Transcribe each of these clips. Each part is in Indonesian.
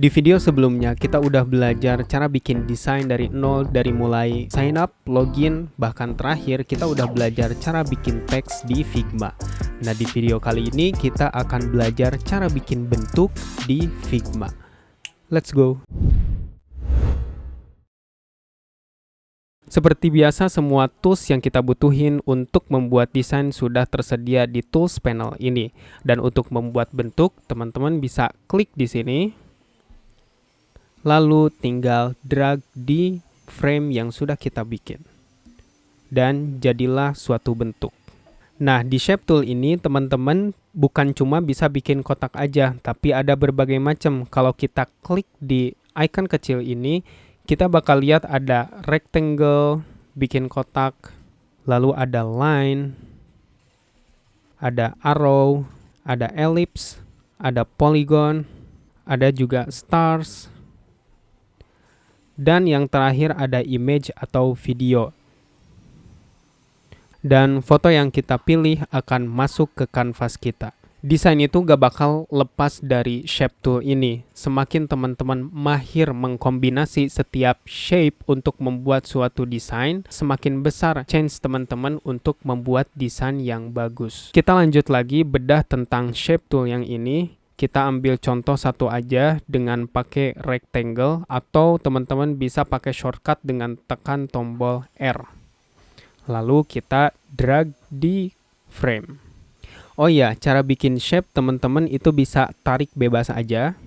Di video sebelumnya kita udah belajar cara bikin desain dari nol, dari mulai sign up, login, bahkan terakhir kita udah belajar cara bikin teks di Figma. Nah, di video kali ini kita akan belajar cara bikin bentuk di Figma. Let's go! Seperti biasa, semua tools yang kita butuhin untuk membuat desain sudah tersedia di tools panel ini. Dan untuk membuat bentuk, teman-teman bisa klik di sini. Lalu tinggal drag di frame yang sudah kita bikin. Dan jadilah suatu bentuk. Nah, di Shape Tool ini teman-teman bukan cuma bisa bikin kotak aja, tapi ada berbagai macam. Kalau kita klik di icon kecil ini, kita bakal lihat ada rectangle, bikin kotak, lalu ada line, ada arrow, ada ellipse, ada polygon, ada juga stars, dan yang terakhir ada image atau video. Dan foto yang kita pilih akan masuk ke kanvas kita. Desain itu gak bakal lepas dari Shape Tool ini. Semakin teman-teman mahir mengkombinasi setiap shape untuk membuat suatu desain, semakin besar chance teman-teman untuk membuat desain yang bagus. Kita lanjut lagi bedah tentang Shape Tool yang ini. Kita ambil contoh satu aja dengan pakai rectangle, atau teman-teman bisa pakai shortcut dengan tekan tombol R. Lalu kita drag di frame. Oh iya, cara bikin shape teman-teman itu bisa tarik bebas aja.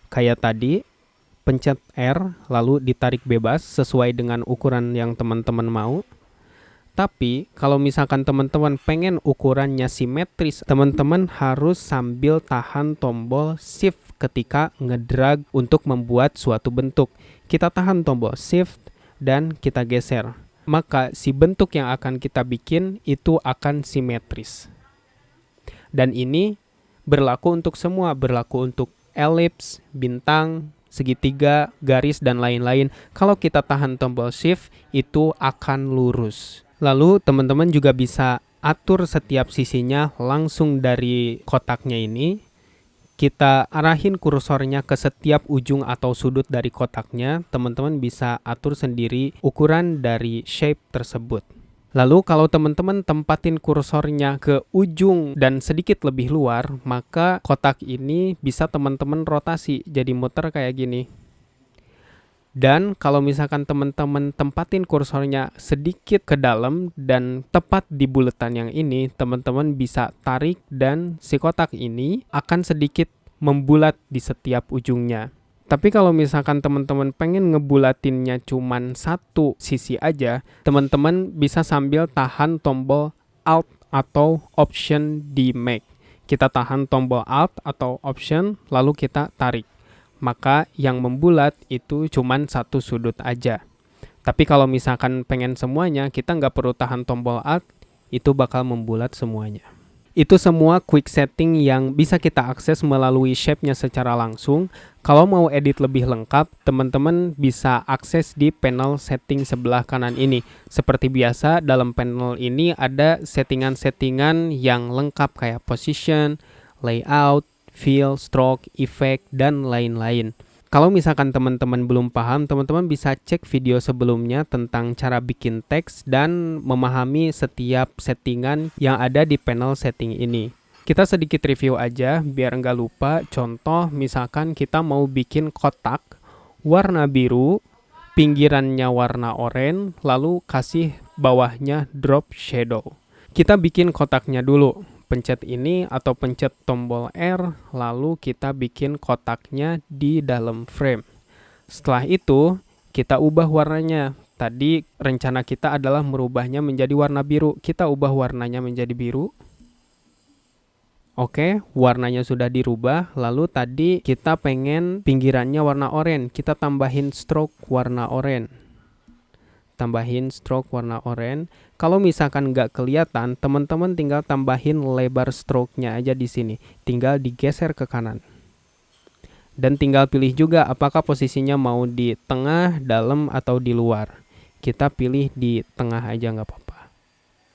Kayak tadi, pencet R lalu ditarik bebas sesuai dengan ukuran yang teman-teman mau. Tapi, kalau misalkan teman-teman pengen ukurannya simetris, teman-teman harus sambil tahan tombol Shift ketika ngedrag untuk membuat suatu bentuk. Kita tahan tombol Shift dan kita geser. Maka, si bentuk yang akan kita bikin itu akan simetris. Dan ini berlaku untuk semua, berlaku untuk ellipse, bintang, segitiga, garis, dan lain-lain. Kalau kita tahan tombol Shift, itu akan lurus. Lalu teman-teman juga bisa atur setiap sisinya langsung dari kotaknya ini. Kita arahin kursornya ke setiap ujung atau sudut dari kotaknya. Teman-teman bisa atur sendiri ukuran dari shape tersebut. Lalu kalau teman-teman tempatin kursornya ke ujung dan sedikit lebih luar, maka kotak ini bisa teman-teman rotasi jadi muter kayak gini. Dan kalau misalkan teman-teman tempatin kursornya sedikit ke dalam dan tepat di buletan yang ini, teman-teman bisa tarik dan si kotak ini akan sedikit membulat di setiap ujungnya. Tapi kalau misalkan teman-teman pengen ngebulatinnya cuman satu sisi aja, teman-teman bisa sambil tahan tombol Alt atau Option di Mac. Kita tahan tombol Alt atau Option, lalu kita tarik. Maka yang membulat itu cuman satu sudut aja. Tapi kalau misalkan pengen semuanya, kita nggak perlu tahan tombol Alt, itu bakal membulat semuanya. Itu semua quick setting yang bisa kita akses melalui shape-nya secara langsung. Kalau mau edit lebih lengkap, teman-teman bisa akses di panel setting sebelah kanan ini. Seperti biasa, dalam panel ini ada settingan-settingan yang lengkap kayak position, layout, fill, stroke, effect, dan lain-lain. Kalau misalkan teman-teman belum paham, teman-teman bisa cek video sebelumnya tentang cara bikin teks dan memahami setiap settingan yang ada di panel setting ini. Kita sedikit review aja biar nggak lupa. Contoh, misalkan kita mau bikin kotak warna biru, pinggirannya warna oranye, lalu kasih bawahnya drop shadow. Kita bikin kotaknya dulu. Pencet ini atau pencet tombol R, lalu kita bikin kotaknya di dalam frame. Setelah itu, kita ubah warnanya. Tadi rencana kita adalah merubahnya menjadi warna biru. Kita ubah warnanya menjadi biru. Oke, warnanya sudah dirubah. Lalu tadi kita pengen pinggirannya warna oranye. Kita tambahin stroke warna oranye. Tambahin stroke warna oranye. Kalau misalkan nggak kelihatan, teman-teman tinggal tambahin lebar stroke-nya aja di sini. Tinggal digeser ke kanan. Dan tinggal pilih juga apakah posisinya mau di tengah, dalam, atau di luar. Kita pilih di tengah aja nggak apa-apa.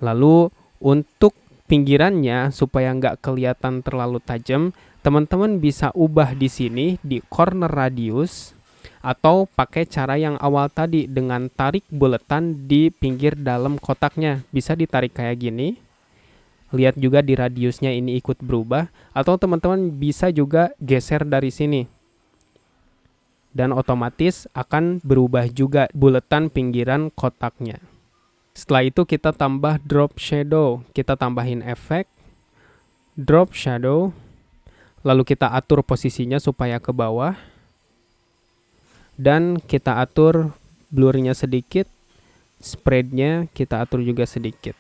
Lalu untuk pinggirannya supaya nggak kelihatan terlalu tajam, Teman-teman bisa ubah di sini di corner radius atau pakai cara yang awal tadi dengan tarik buletan di pinggir dalam kotaknya. Bisa ditarik kayak gini. Lihat juga di radiusnya ini ikut berubah, atau teman-teman bisa juga geser dari sini. Dan otomatis akan berubah juga buletan pinggiran kotaknya. Setelah itu kita tambah drop shadow. Kita tambahin efek drop shadow. Lalu kita atur posisinya supaya ke bawah. Dan kita atur blurnya sedikit. Spreadnya kita atur juga sedikit.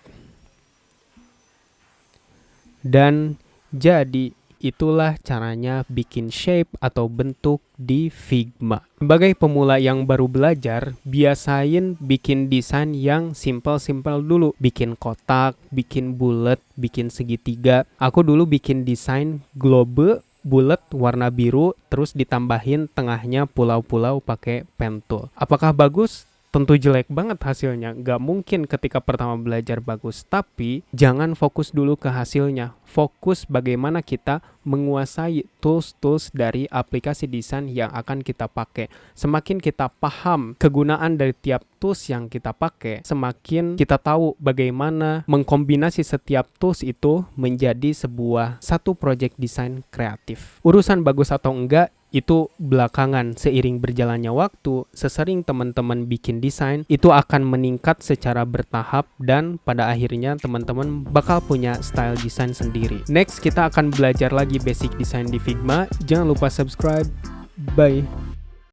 Dan jadi itulah caranya bikin shape atau bentuk di Figma. Sebagai pemula yang baru belajar, biasain bikin desain yang simple-simple dulu. Bikin kotak, bikin bulat, bikin segitiga. Aku dulu bikin desain globe bulat warna biru, terus ditambahin tengahnya pulau-pulau pakai pen tool. Apakah bagus? Tentu jelek banget hasilnya. Gak mungkin ketika pertama belajar bagus. Tapi jangan fokus dulu ke hasilnya. Fokus bagaimana kita menguasai tools-tools dari aplikasi desain yang akan kita pakai. Semakin kita paham kegunaan dari tiap tools yang kita pakai, semakin kita tahu bagaimana mengkombinasi setiap tools itu menjadi satu project desain kreatif. Urusan bagus atau enggak itu belakangan. Seiring berjalannya waktu, sesering teman-teman bikin desain, itu akan meningkat secara bertahap dan pada akhirnya teman-teman bakal punya style desain sendiri. Next, kita akan belajar lagi basic design di Figma. Jangan lupa subscribe. Bye.